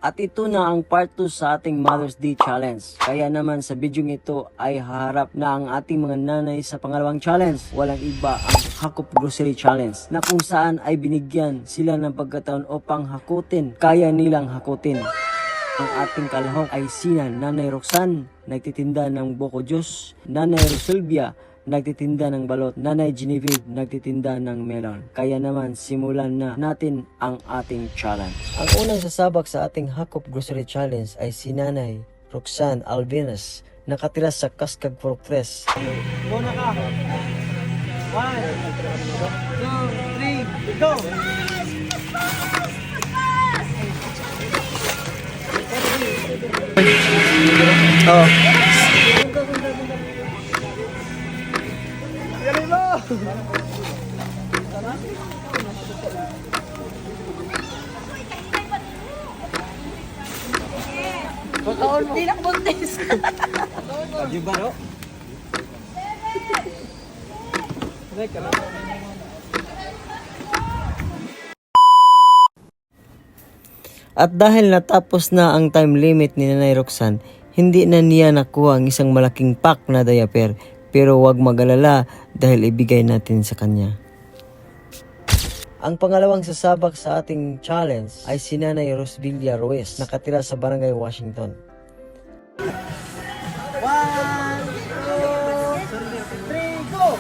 At ito na ang part 2 sa ating Mother's Day Challenge. Kaya naman sa video ito ay haharap na ang ating mga nanay sa pangalawang challenge. Walang iba ang Hakop Grocery Challenge na kung saan ay binigyan sila ng pagkataon upang hakutin. Kaya nilang hakutin. Ang ating kalahok ay sina Nanay Roxanne, nagtitinda ng Boko Juice, Nanay Rosilvia, nagtitinda ng balot, Nanay Genevieve, nagtitinda ng melon. Kaya naman, simulan na natin ang ating challenge. Ang unang sasabak sa ating Hakop Grocery Challenge ay si Nanay Roxanne Alvinas, nakatira sa Kaskag Fortress. Muna ka! 1, 2, 3, go! Oh. Galing mo! Hindi na buntis. Di ba, no? At dahil natapos na ang time limit ni Nanay Roxanne, hindi na niya nakuha ang isang malaking pack na diaper. Pero huwag mag-alala dahil ibigay natin sa kanya. Ang pangalawang sasabak sa ating challenge ay si Nanay Rosvilla Ruiz, nakatira sa Barangay Washington. 1, 2, 3, go!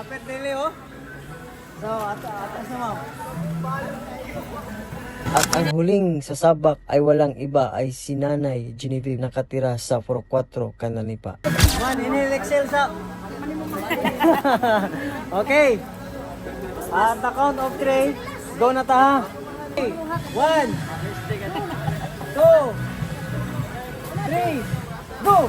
Kapit dili oh. So, atas na ma'am. At ang huling sasabak ay walang iba ay si Nanay Genevieve, nakatira sa 44 Kananipa. Man, inhale, exhale sa. Okay. At the count of 3, go na ta. 1, 2, 3, go!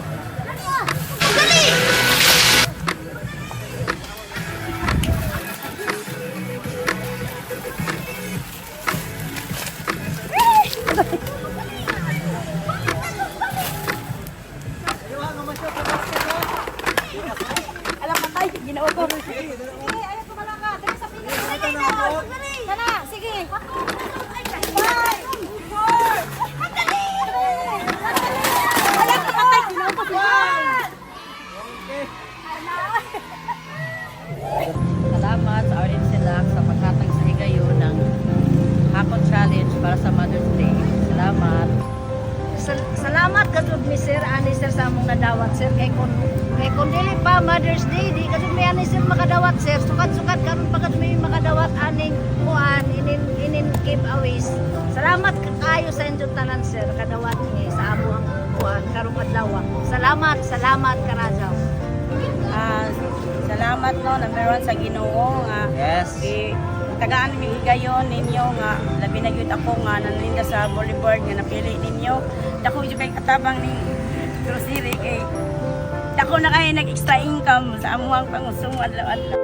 Alam mo tayo, ginawa ko. Sige, ayaw ko malaka. Dali sa pinig. Sana, sige. 5, 4, madali! Alam ko patay, ginawa ko. Salamat sa RNC Lac sa paghatag sa higayon ng Hakop Challenge para sa Mother's Day. Salamat. Salamat kadlog mi sir ani sir sa among nadawat sir kay kun dili pa Mother's Day di kadlog mi ani sir makadawat sir sukat karon pa kadlog mi makadawat aning kuan inin giveaways. Salamat kaayo sa inyo tanan sir kadawat ni sa among kuan karong adlaw. Salamat karajaw. Salamat no number 1 sa Ginoo nga. Yes. Tagaan mi higayon ninyo nga labi na gyud ako nga naninda sa boulevard nga napili ninyo. Dako jud kay katabang ni grocery kay dako na kay nag-extra income sa amuang pangusong adlaw-adlaw.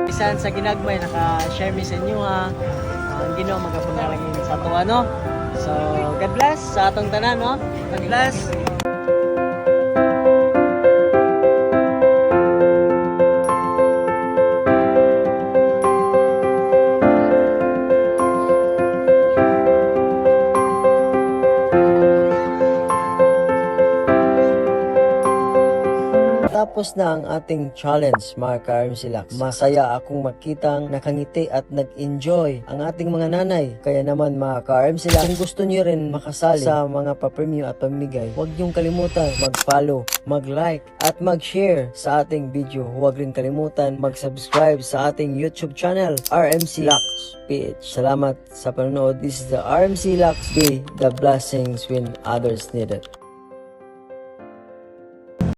Bisan sa ginagmay naka-share mi sa inyo ha. Ang Ginoo magapangalangin sa ato ano. So, God bless sa atong tanan no. God bless. Tapos na ang ating challenge mga ka-RMC Lax. Masaya akong makitang nakangiti at nag-enjoy ang ating mga nanay. Kaya naman mga ka-RMC Lax, kung gusto niyo rin makasali sa mga papremyo at pamimigay, huwag niyong kalimutan mag-follow, mag-like at mag-share sa ating video. Huwag rin kalimutan mag-subscribe sa ating YouTube channel, RMC Lax PH. Salamat sa panonood. This is the RMC Lax Day, the blessings when others need it.